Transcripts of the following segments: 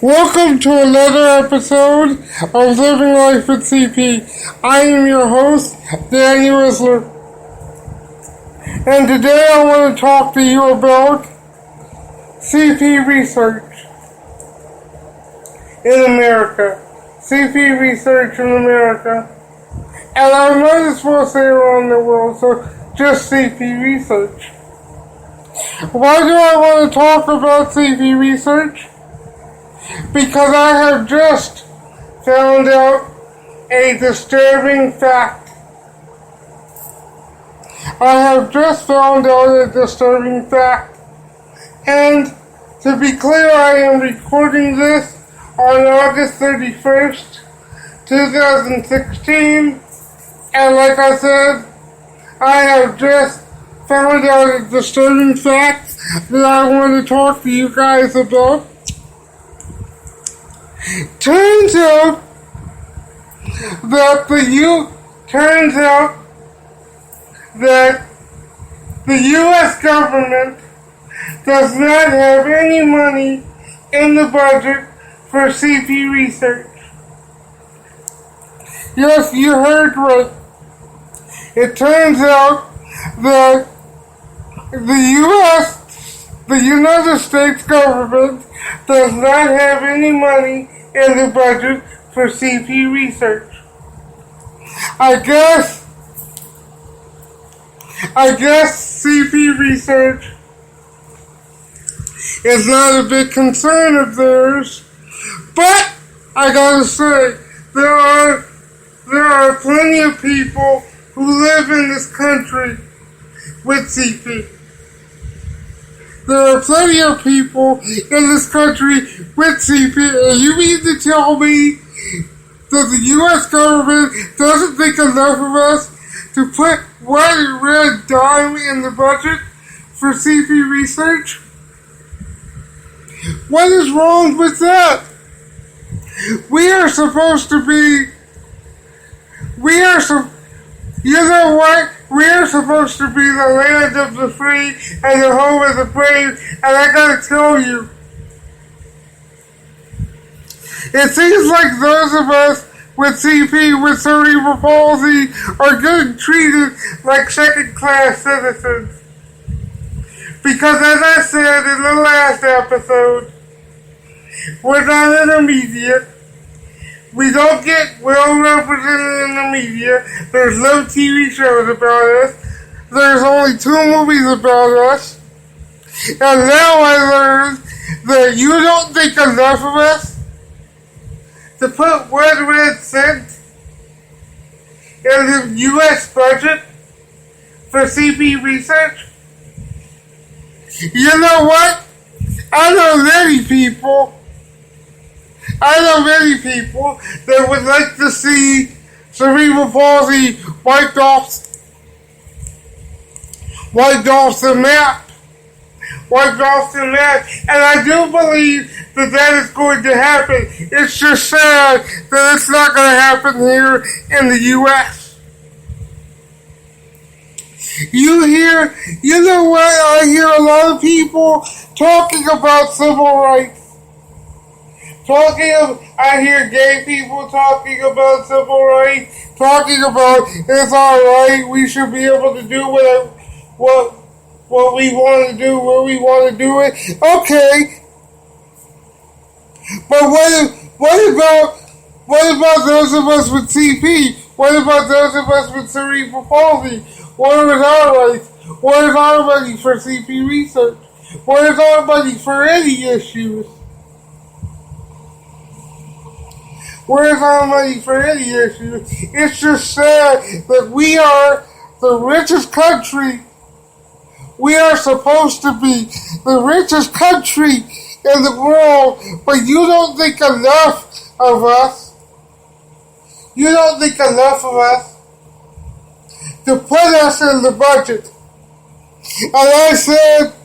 Welcome to another episode of Living Life with CP. I am your host, Danny Risler. And today I want to talk to you about CP research in America. CP research in America. And I might as well say around the world, so just CP research. Why do I want to talk about CP research? Because I have just found out a disturbing fact. And to be clear, I am recording this on August 31st, 2016. And like I said, I have just found out a disturbing fact that I want to talk to you guys about. Turns out that the U.S. government does not have any money in the budget for CP research. Yes, you heard right. It turns out that the United States government does not have any money in the budget for CP research. I guess CP research is not a big concern of theirs, but I gotta say, there are plenty of people who live in this country with CP. There are plenty of people in this country with CP, and you mean to tell me that the U.S. government doesn't think enough of us to put one red dime in the budget for CP research? What is wrong with that? We are supposed to be the land of the free and the home of the brave, and I gotta tell you, it seems like those of us with CP, with cerebral palsy, are getting treated like second-class citizens. Because as I said in the last episode, we're not in the media. We don't get well represented in the media. There's no TV shows about us. There's only 2 movies about us. And now I learned that you don't think enough of us to put 1 red cent in the U.S. budget for CP research. You know what? I know many people that would like to see cerebral palsy wiped off the map, and I do believe that is going to happen. It's just sad that it's not going to happen here in the U.S. You know what? I hear a lot of people talking about civil rights. I hear gay people talking about civil rights, talking about it's alright, we should be able to do what we want to do, where we want to do it. Okay. But what about those of us with CP? What about those of us with cerebral palsy? What is our rights? What is our money for CP research? What is our money for any issues? Where's our money for any issue? It's just sad that we are the richest country. We are supposed to be the richest country in the world, but you don't think enough of us. You don't think enough of us to put us in the budget. And I said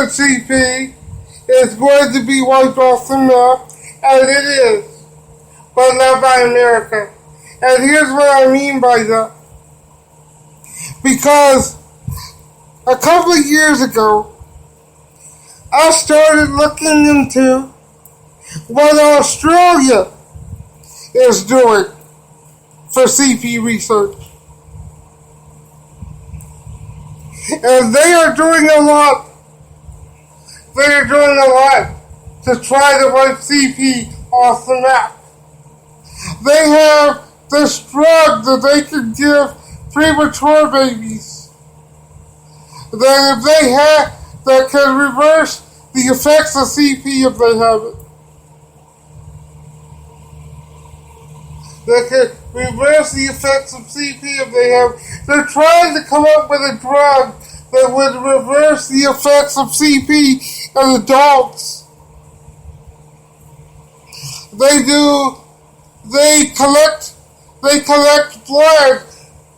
CP is going to be wiped off the map. And it is, but not by America. And here's what I mean by that. Because a couple of years ago, I started looking into what Australia is doing for CP research. And they are doing a lot. They are doing a lot to try to wipe CP off the map. They have this drug that they can give premature babies that if they have, that can reverse the effects of CP if they have it. That can reverse the effects of CP if they have. They're trying to come up with a drug that would reverse the effects of CP in adults. They collect blood,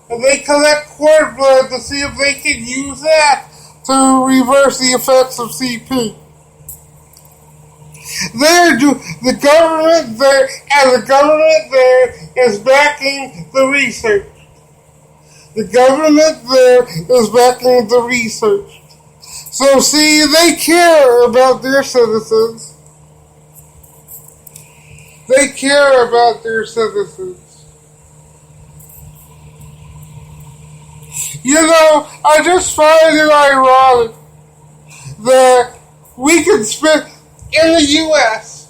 and they collect cord blood to see if they can use that to reverse the effects of CP. The government there is backing the research. The government there is backing the research. So see, they care about their citizens. They care about their citizens. You know, I just find it ironic that we can spend, in the U.S.,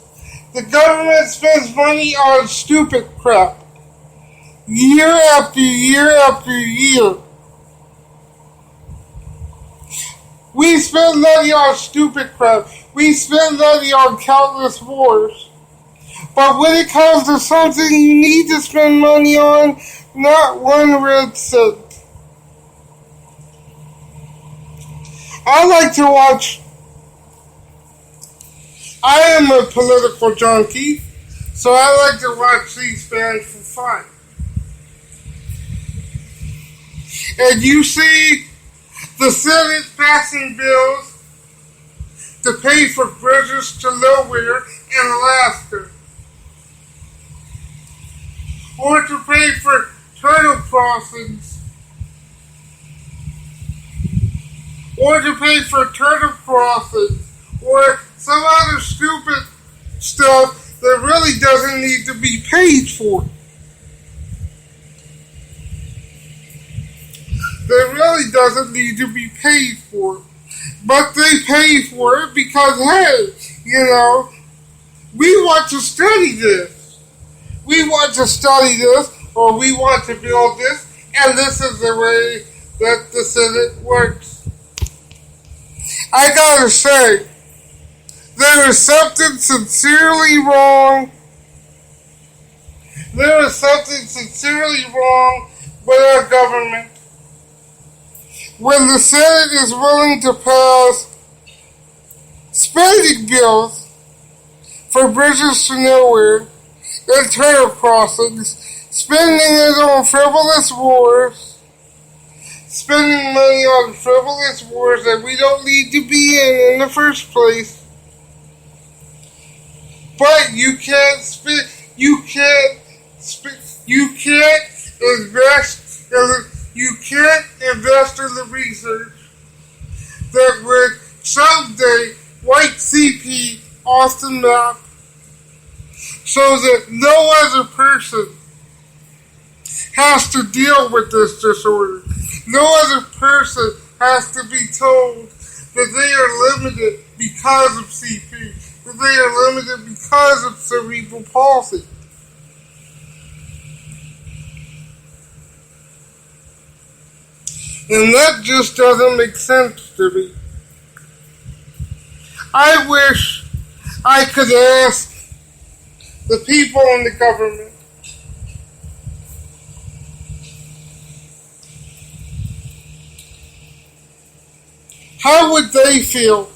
the government spends money on stupid crap. Year after year after year. We spend money on stupid crap. We spend money on countless wars. But when it comes to something you need to spend money on, not one red cent. I like to watch. I am a political junkie, so I like to watch C-SPAN for fun. And you see the Senate passing bills to pay for bridges to nowhere in Alaska, or to pay for turtle crossings, or some other stupid stuff that really doesn't need to be paid for. That really doesn't need to be paid for. But they pay for it because, hey, you know, we want to study this. We want to study this, or we want to build this, and this is the way that the Senate works. I gotta say, there is something sincerely wrong. There is something sincerely wrong with our government when the Senate is willing to pass spending bills for bridges to nowhere and turtle crossings, spending it on frivolous wars, spending money on frivolous wars that we don't need to be in the first place. But you can't invest in the research that would someday wipe CP off the map so that no other person has to deal with this disorder. No other person has to be told that they are limited because of CP, that they are limited because of cerebral palsy. And that just doesn't make sense to me. I wish I could ask the people in the government, how would they feel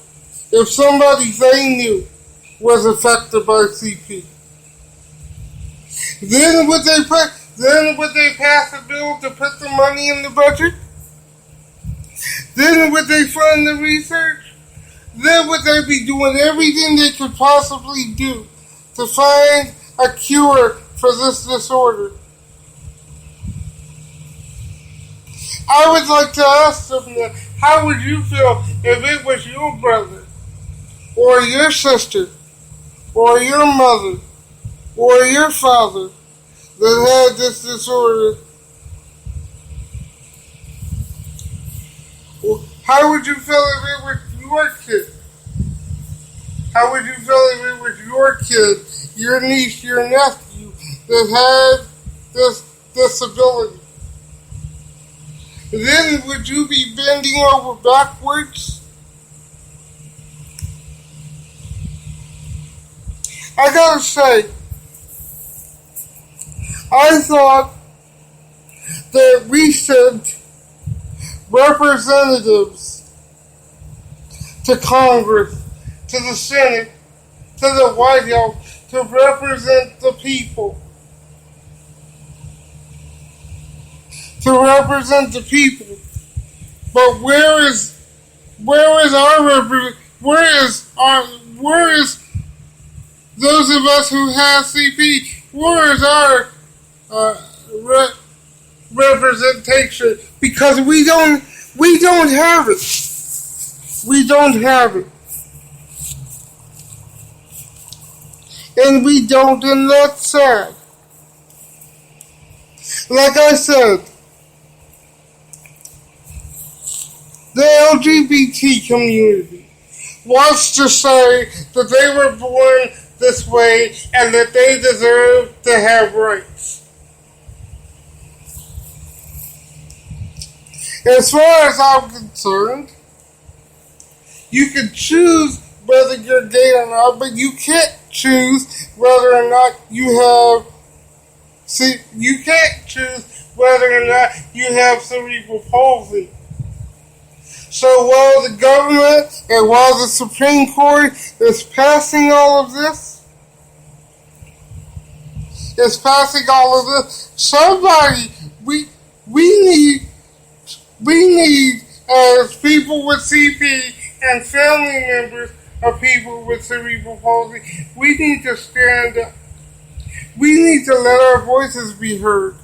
if somebody they knew was affected by CP? Then would they pass a bill to put the money in the budget? Then would they fund the research? Then would they be doing everything they could possibly do to find a cure for this disorder? I would like to ask them, how would you feel if it was your brother or your sister, or your mother, or your father that had this disorder, how would you feel if it was your kid? How would you feel if it was your kid, your niece, your nephew that had this disability? Then would you be bending over backwards? I gotta say, I thought that we sent representatives to Congress, to the Senate, to the White House to represent the people. To represent the people. But where is our where is those of us who have CP? Where is our representation? Because we don't have it. We don't have it. And we don't, and that's sad. Like I said, the LGBT community wants to say that they were born this way and that they deserve to have rights. As far as I'm concerned, you can choose whether you're gay or not, but you can't choose whether or not you can't choose whether or not you have cerebral palsy. So while the government and while the Supreme Court is passing all of this, somebody, we need, as people with CP and family members of people with cerebral palsy, we need to stand up. We need to let our voices be heard.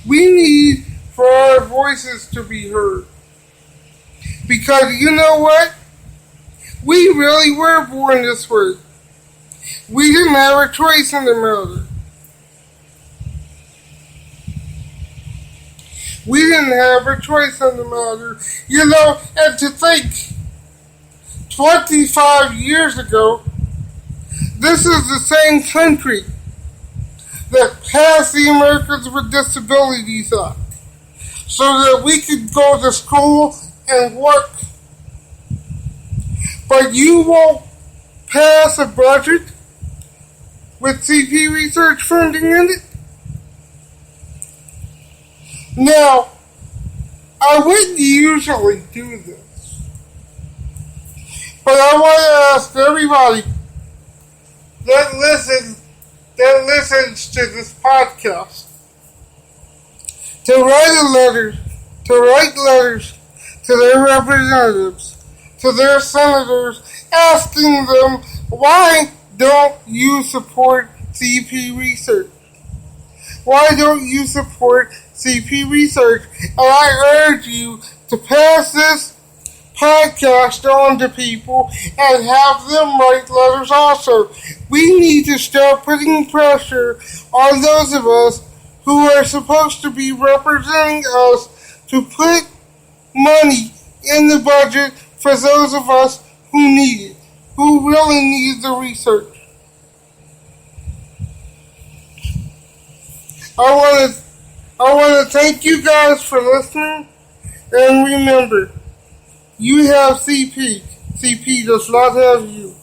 We need for our voices to be heard. Because you know what? We really were born this way. We didn't have a choice in the matter. We didn't have a choice in the matter. You know, and to think, 25 years ago, this is the same country that passed the Americans with Disabilities Act so that we could go to school and work. But you won't pass a budget with CP research funding in it? Now, I wouldn't usually do this, but I want to ask everybody that listens to this podcast to write letters to their representatives, to their senators, asking them, why don't you support CP research? Why don't you support CP research? And I urge you to pass this podcast on to people and have them write letters also. We need to start putting pressure on those of us who are supposed to be representing us to put money in the budget for those of us who need it, who really need the research. I want to thank you guys for listening, and remember, you have CP. CP does not have you.